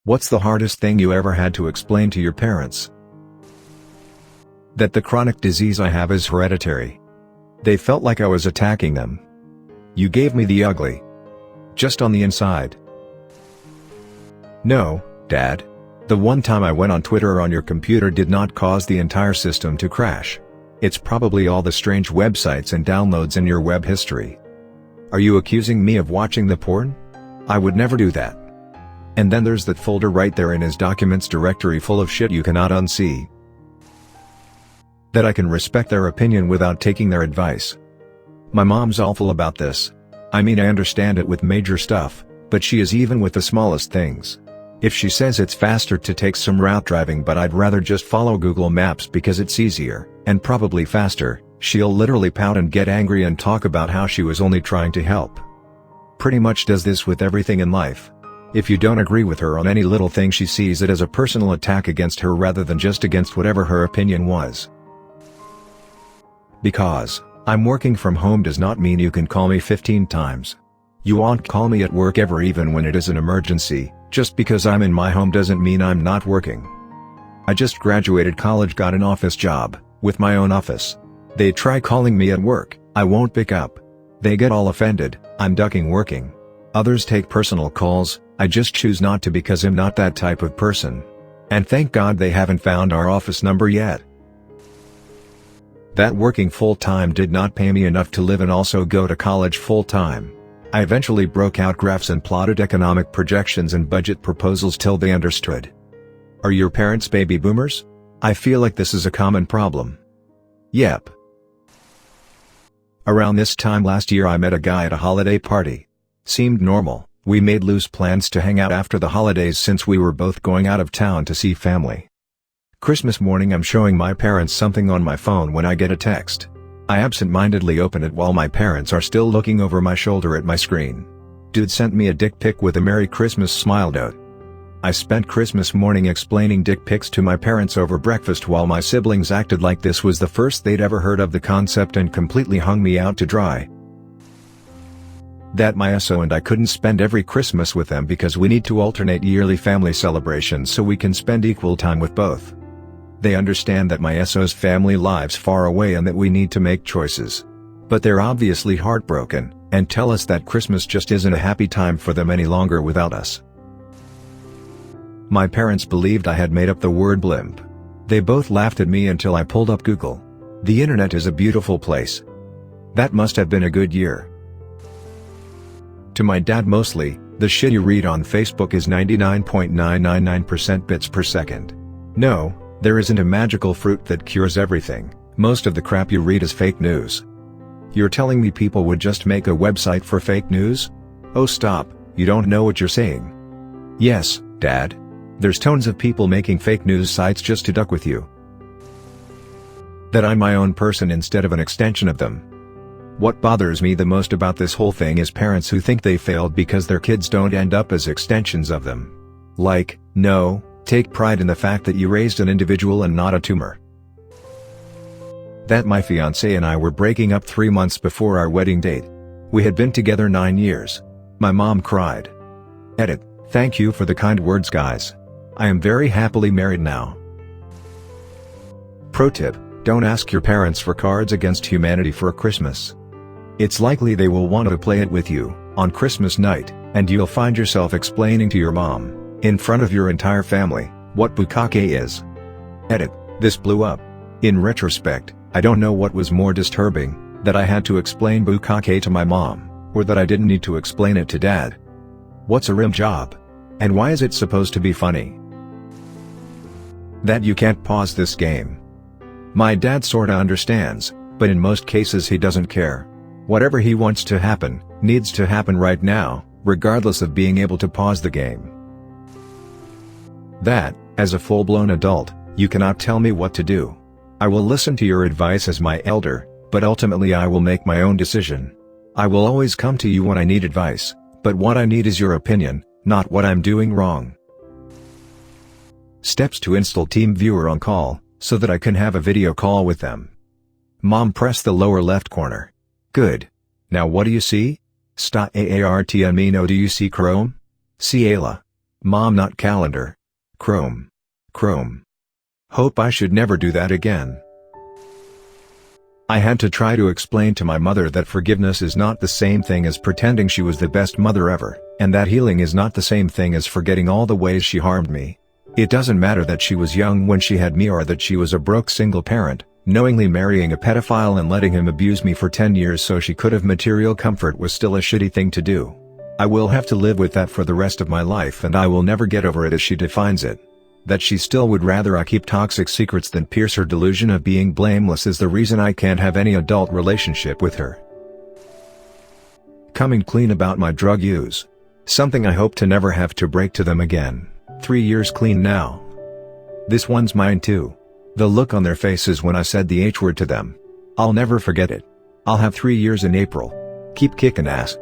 What's the hardest thing you ever had to explain to your parents? That the chronic disease I have is hereditary. They felt like I was attacking them. You gave me the ugly. Just on the inside. No, Dad. The one time I went on Twitter on your computer did not cause the entire system to crash. It's probably all the strange websites and downloads in your web history. Are you accusing me of watching the porn? I would never do that. And then there's that folder right there in his documents directory full of shit you cannot unsee. That I can respect their opinion without taking their advice. My mom's awful about this. I mean, I understand it with major stuff, but she is even with the smallest things. If she says it's faster to take some route driving but I'd rather just follow Google Maps because it's easier, and probably faster, she'll literally pout and get angry and talk about how she was only trying to help. Pretty much does this with everything in life. If you don't agree with her on any little thing, she sees it as a personal attack against her rather than just against whatever her opinion was. Because I'm working from home does not mean you can call me 15 times. You won't call me at work ever, even when it is an emergency. Just because I'm in my home doesn't mean I'm not working. I just graduated college, got an office job, with my own office. They try calling me at work, I won't pick up. They get all offended, I'm ducking working. Others take personal calls, I just choose not to because I'm not that type of person. And thank God they haven't found our office number yet. That working full-time did not pay me enough to live and also go to college full-time. I eventually broke out graphs and plotted economic projections and budget proposals till they understood. Are your parents baby boomers? I feel like this is a common problem. Yep. Around this time last year I met a guy at a holiday party. Seemed normal. We made loose plans to hang out after the holidays since we were both going out of town to see family. Christmas morning I'm showing my parents something on my phone when I get a text. I absent-mindedly open it while my parents are still looking over my shoulder at my screen. Dude sent me a dick pic with a Merry Christmas smile note. I spent Christmas morning explaining dick pics to my parents over breakfast while my siblings acted like this was the first they'd ever heard of the concept and completely hung me out to dry. That my SO and I couldn't spend every Christmas with them because we need to alternate yearly family celebrations so we can spend equal time with both. They understand that my SO's family lives far away and that we need to make choices. But they're obviously heartbroken, and tell us that Christmas just isn't a happy time for them any longer without us. My parents believed I had made up the word blimp. They both laughed at me until I pulled up Google. The internet is a beautiful place. That must have been a good year. To my dad mostly, the shit you read on Facebook is 99.999% bits per second. No, there isn't a magical fruit that cures everything. Most of the crap you read is fake news. You're telling me people would just make a website for fake news? Oh stop, you don't know what you're saying. Yes, Dad. There's tons of people making fake news sites just to duck with you. That I'm my own person instead of an extension of them. What bothers me the most about this whole thing is parents who think they failed because their kids don't end up as extensions of them. Like, no, take pride in the fact that you raised an individual and not a tumor. That my fiancé and I were breaking up 3 months before our wedding date. We had been together 9 years. My mom cried. Edit. Thank you for the kind words, guys. I am very happily married now. Pro tip, don't ask your parents for Cards Against Humanity for Christmas. It's likely they will want to play it with you, on Christmas night, and you'll find yourself explaining to your mom, in front of your entire family, what bukkake is. Edit. This blew up. In retrospect, I don't know what was more disturbing, that I had to explain bukkake to my mom, or that I didn't need to explain it to Dad. What's a rim job? And why is it supposed to be funny? That you can't pause this game. My dad sorta understands, but in most cases he doesn't care. Whatever he wants to happen, needs to happen right now, regardless of being able to pause the game. That, as a full-blown adult, you cannot tell me what to do. I will listen to your advice as my elder, but ultimately I will make my own decision. I will always come to you when I need advice, but what I need is your opinion, not what I'm doing wrong. Steps to install TeamViewer on call, so that I can have a video call with them. Mom, press the lower left corner. Good. Now what do you see? Sta aartmino, do you see Chrome? Ciela. Mom, not calendar. Chrome. Chrome. Hope I should never do that again. I had to try to explain to my mother that forgiveness is not the same thing as pretending she was the best mother ever, and that healing is not the same thing as forgetting all the ways she harmed me. It doesn't matter that she was young when she had me or that she was a broke single parent, knowingly marrying a pedophile and letting him abuse me for 10 years so she could have material comfort was still a shitty thing to do. I will have to live with that for the rest of my life, and I will never get over it as she defines it. That she still would rather I keep toxic secrets than pierce her delusion of being blameless is the reason I can't have any adult relationship with her. Coming clean about my drug use. Something I hope to never have to break to them again. 3 years clean now. This one's mine too. The look on their faces when I said the H word to them. I'll never forget it. I'll have 3 years in April. Keep kicking ass.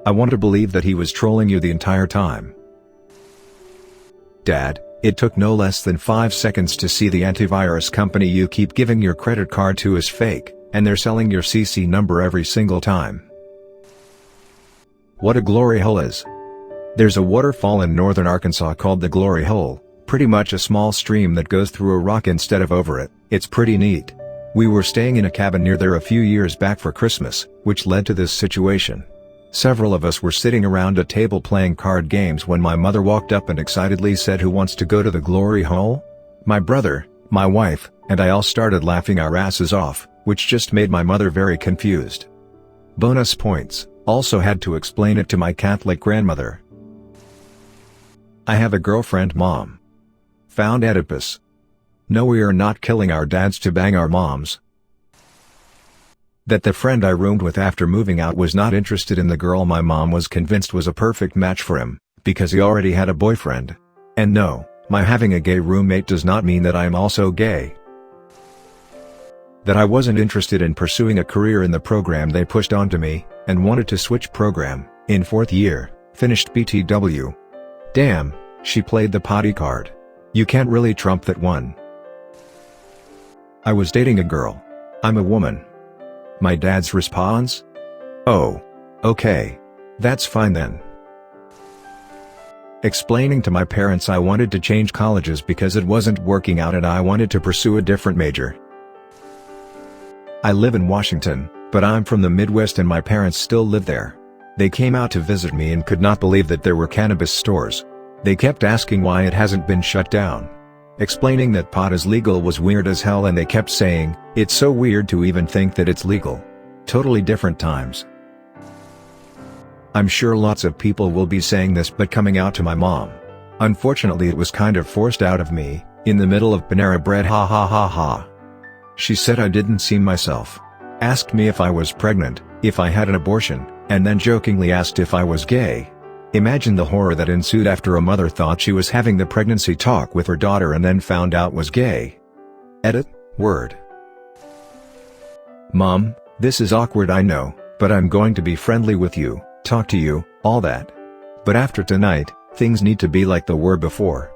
I want to believe that he was trolling you the entire time. Dad, it took no less than 5 seconds to see the antivirus company you keep giving your credit card to is fake, and they're selling your CC number every single time. What a glory hole is. There's a waterfall in northern Arkansas called the Glory Hole, pretty much a small stream that goes through a rock instead of over it. It's pretty neat. We were staying in a cabin near there a few years back for Christmas, which led to this situation. Several of us were sitting around a table playing card games when my mother walked up and excitedly said, "Who wants to go to the glory hole?" My brother, my wife, and I all started laughing our asses off, which just made my mother very confused. Bonus points, also had to explain it to my Catholic grandmother. I have a girlfriend, Mom. Found Oedipus. No, we are not killing our dads to bang our moms. That the friend I roomed with after moving out was not interested in the girl my mom was convinced was a perfect match for him, because he already had a boyfriend. And no, my having a gay roommate does not mean that I am also gay. That I wasn't interested in pursuing a career in the program they pushed onto me, and wanted to switch program, in 4th year, finished BTW. Damn, she played the potty card. You can't really trump that one. I was dating a girl. I'm a woman. My dad's response? Oh. Okay. That's fine then. Explaining to my parents I wanted to change colleges because it wasn't working out and I wanted to pursue a different major. I live in Washington, but I'm from the Midwest and my parents still live there. They came out to visit me and could not believe that there were cannabis stores. They kept asking why it hasn't been shut down. Explaining that pot is legal was weird as hell and they kept saying, "It's so weird to even think that it's legal." Totally different times. I'm sure lots of people will be saying this but coming out to my mom. Unfortunately it was kind of forced out of me, in the middle of Panera Bread, ha ha ha ha. She said I didn't seem myself. Asked me if I was pregnant, if I had an abortion, and then jokingly asked if I was gay. Imagine the horror that ensued after a mother thought she was having the pregnancy talk with her daughter and then found out was gay. Edit, word. Mom, this is awkward I know, but I'm going to be friendly with you, talk to you, all that. But after tonight, things need to be like they were before.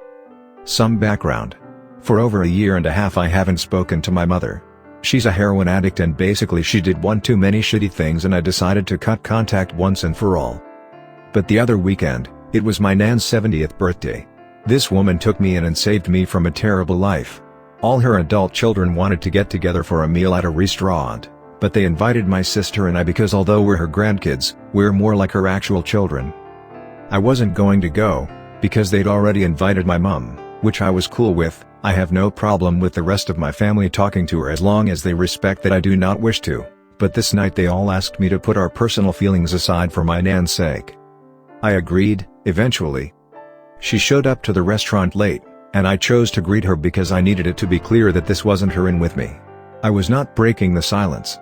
Some background. For over a year and a half I haven't spoken to my mother. She's a heroin addict and basically she did one too many shitty things and I decided to cut contact once and for all. But the other weekend, it was my nan's 70th birthday. This woman took me in and saved me from a terrible life. All her adult children wanted to get together for a meal at a restaurant, but they invited my sister and I because although we're her grandkids, we're more like her actual children. I wasn't going to go, because they'd already invited my mom, which I was cool with. I have no problem with the rest of my family talking to her as long as they respect that I do not wish to, but this night they all asked me to put our personal feelings aside for my nan's sake. I agreed, eventually. She showed up to the restaurant late, and I chose to greet her because I needed it to be clear that this wasn't her in with me. I was not breaking the silence.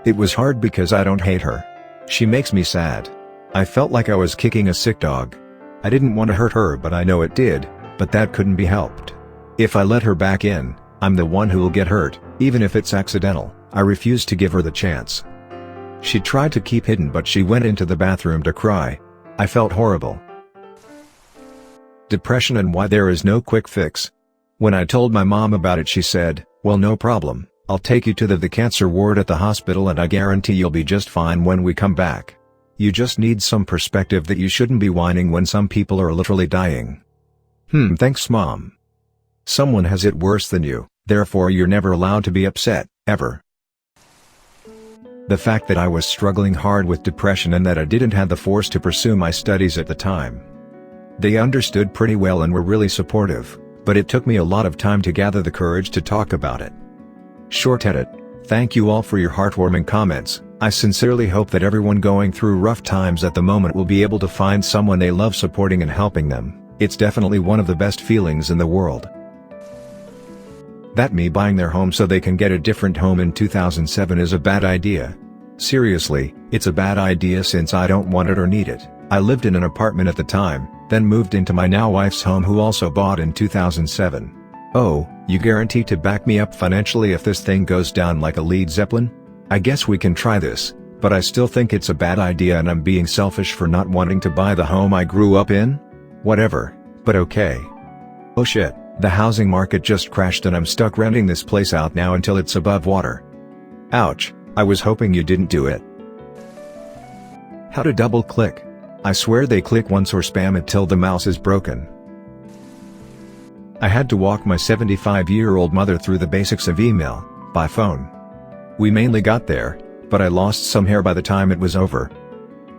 It was hard because I don't hate her. She makes me sad. I felt like I was kicking a sick dog. I didn't want to hurt her but I know it did, but that couldn't be helped. If I let her back in, I'm the one who will get hurt, even if it's accidental. I refused to give her the chance. She tried to keep hidden but she went into the bathroom to cry. I felt horrible. Depression and why there is no quick fix. When I told my mom about it she said, "Well, no problem, I'll take you to the cancer ward at the hospital and I guarantee you'll be just fine when we come back." You just need some perspective that you shouldn't be whining when some people are literally dying. Thanks Mom. Someone has it worse than you, therefore you're never allowed to be upset, ever. The fact that I was struggling hard with depression and that I didn't have the force to pursue my studies at the time. They understood pretty well and were really supportive, but it took me a lot of time to gather the courage to talk about it. Short edit. Thank you all for your heartwarming comments. I sincerely hope that everyone going through rough times at the moment will be able to find someone they love supporting and helping them. It's definitely one of the best feelings in the world. That me buying their home so they can get a different home in 2007 is a bad idea. Seriously, it's a bad idea since I don't want it or need it. I lived in an apartment at the time, then moved into my now wife's home who also bought in 2007. Oh, you guarantee to back me up financially if this thing goes down like a Led Zeppelin? I guess we can try this, but I still think it's a bad idea and I'm being selfish for not wanting to buy the home I grew up in? Whatever, but okay. Oh shit, the housing market just crashed and I'm stuck renting this place out now until it's above water. Ouch, I was hoping you didn't do it. How to double click. I swear they click once or spam it till the mouse is broken. I had to walk my 75-year-old mother through the basics of email, by phone. We mainly got there, but I lost some hair by the time it was over.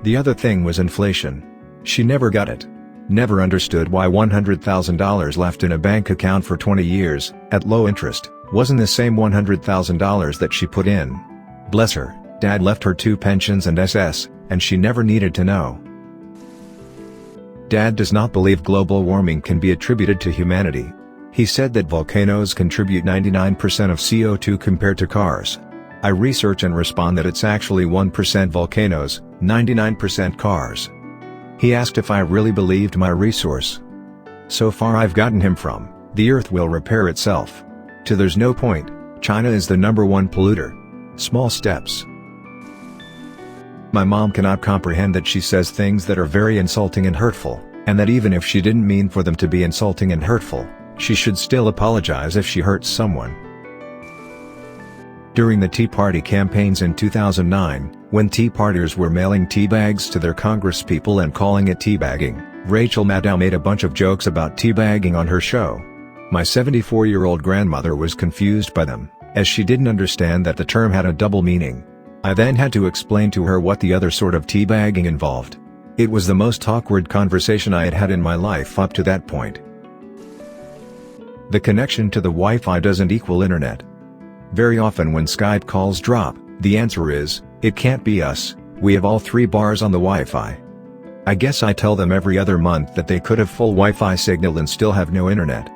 The other thing was inflation. She never got it. Never understood why $100,000 left in a bank account for 20 years, at low interest, wasn't the same $100,000 that she put in. Bless her, Dad left her 2 pensions and SS, and she never needed to know. Dad does not believe global warming can be attributed to humanity. He said that volcanoes contribute 99% of CO2 compared to cars. I research and respond that it's actually 1% volcanoes, 99% cars. He asked if I really believed my resource. So far I've gotten him from, the earth will repair itself, to there's no point, China is the #1 polluter. Small steps. My mom cannot comprehend that she says things that are very insulting and hurtful, and that even if she didn't mean for them to be insulting and hurtful, she should still apologize if she hurts someone. During the Tea Party campaigns in 2009, when Tea Partiers were mailing tea bags to their congresspeople and calling it teabagging, Rachel Maddow made a bunch of jokes about teabagging on her show. My 74-year-old grandmother was confused by them, as she didn't understand that the term had a double meaning. I then had to explain to her what the other sort of teabagging involved. It was the most awkward conversation I had had in my life up to that point. The connection to the Wi-Fi doesn't equal internet. Very often when Skype calls drop, the answer is, it can't be us, we have all 3 bars on the Wi-Fi. I guess I tell them every other month that they could have full Wi-Fi signal and still have no internet.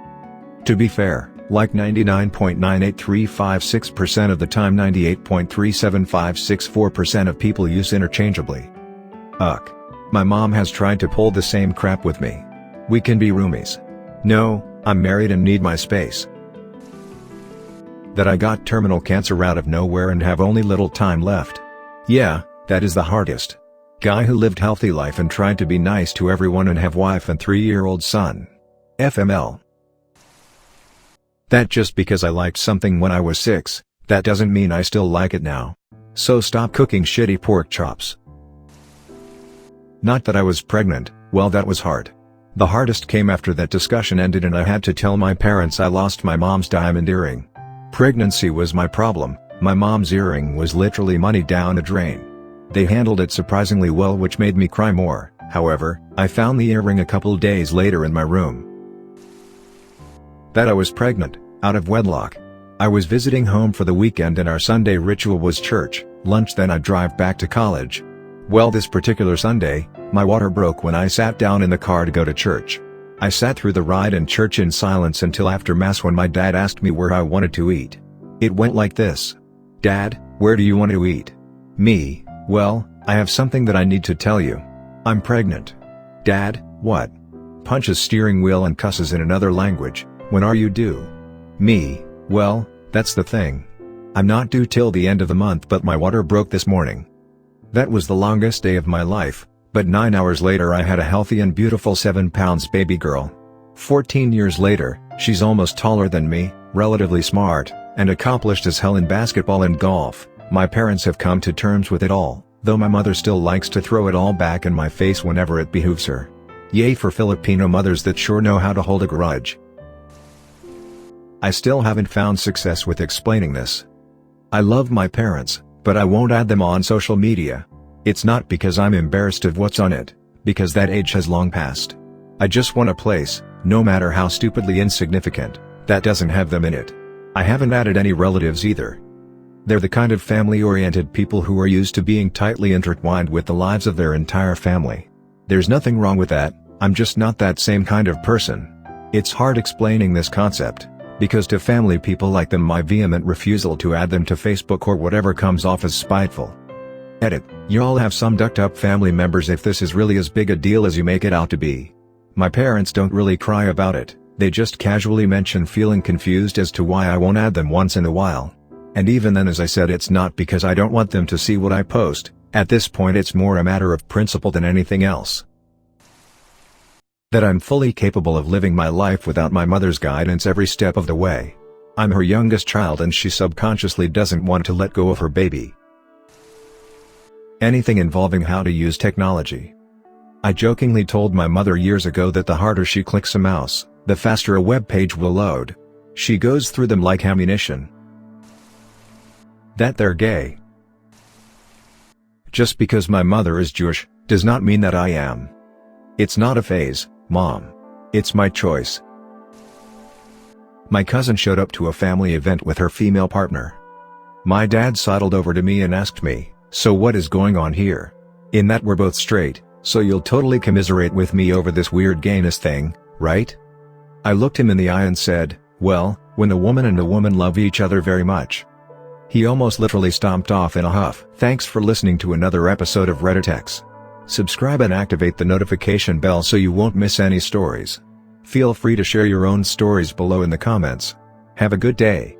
To be fair, like 99.98356% of the time 98.37564% of people use interchangeably. Ugh. My mom has tried to pull the same crap with me. We can be roomies. No, I'm married and need my space. That I got terminal cancer out of nowhere and have only little time left. Yeah, that is the hardest. Guy who lived healthy life and tried to be nice to everyone and have wife and 3-year-old son. FML. That just because I liked something when I was 6, that doesn't mean I still like it now. So stop cooking shitty pork chops. Not that I was pregnant, well that was hard. The hardest came after that discussion ended and I had to tell my parents I lost my mom's diamond earring. Pregnancy was my problem, my mom's earring was literally money down the drain. They handled it surprisingly well, which made me cry more. However, I found the earring a couple days later in my room. That I was pregnant, out of wedlock. I was visiting home for the weekend and our Sunday ritual was church, lunch, then I'd drive back to college. Well, this particular Sunday, my water broke when I sat down in the car to go to church. I sat through the ride and church in silence until after Mass when my dad asked me where I wanted to eat. It went like this. Dad, where do you want to eat? Me, well, I have something that I need to tell you. I'm pregnant. Dad, what? Punches steering wheel and cusses in another language. When are you due? Me, well, that's the thing. I'm not due till the end of the month, but my water broke this morning. That was the longest day of my life, but 9 hours later I had a healthy and beautiful 7 pounds baby girl. 14 years later, she's almost taller than me, relatively smart, and accomplished as hell in basketball and golf. My parents have come to terms with it all. though my mother still likes to throw it all back in my face whenever it behooves her. Yay for Filipino mothers that sure know how to hold a grudge. I still haven't found success with explaining this. I love my parents, but I won't add them on social media. It's not because I'm embarrassed of what's on it, because that age has long passed. I just want a place, no matter how stupidly insignificant, that doesn't have them in it. I haven't added any relatives either. They're the kind of family-oriented people who are used to being tightly intertwined with the lives of their entire family. There's nothing wrong with that, I'm just not that same kind of person. It's hard explaining this concept, because to family people like them my vehement refusal to add them to Facebook or whatever comes off as spiteful. Edit, y'all have some ducked up family members if this is really as big a deal as you make it out to be. My parents don't really cry about it, they just casually mention feeling confused as to why I won't add them once in a while. And even then, as I said, it's not because I don't want them to see what I post. At this point it's more a matter of principle than anything else. That I'm fully capable of living my life without my mother's guidance every step of the way. I'm her youngest child and she subconsciously doesn't want to let go of her baby. Anything involving how to use technology. I jokingly told my mother years ago that the harder she clicks a mouse, the faster a web page will load. She goes through them like ammunition. That they're gay. Just because my mother is Jewish, does not mean that I am. It's not a phase, Mom. It's my choice. My cousin showed up to a family event with her female partner. My dad sidled over to me and asked me, "So what is going on here? In that we're both straight, so you'll totally commiserate with me over this weird gayness thing, right?" I looked him in the eye and said, "Well, when a woman and a woman love each other very much." He almost literally stomped off in a huff. Thanks for listening to another episode of Reddit X. Subscribe and activate the notification bell so you won't miss any stories. Feel free to share your own stories below in the comments. Have a good day.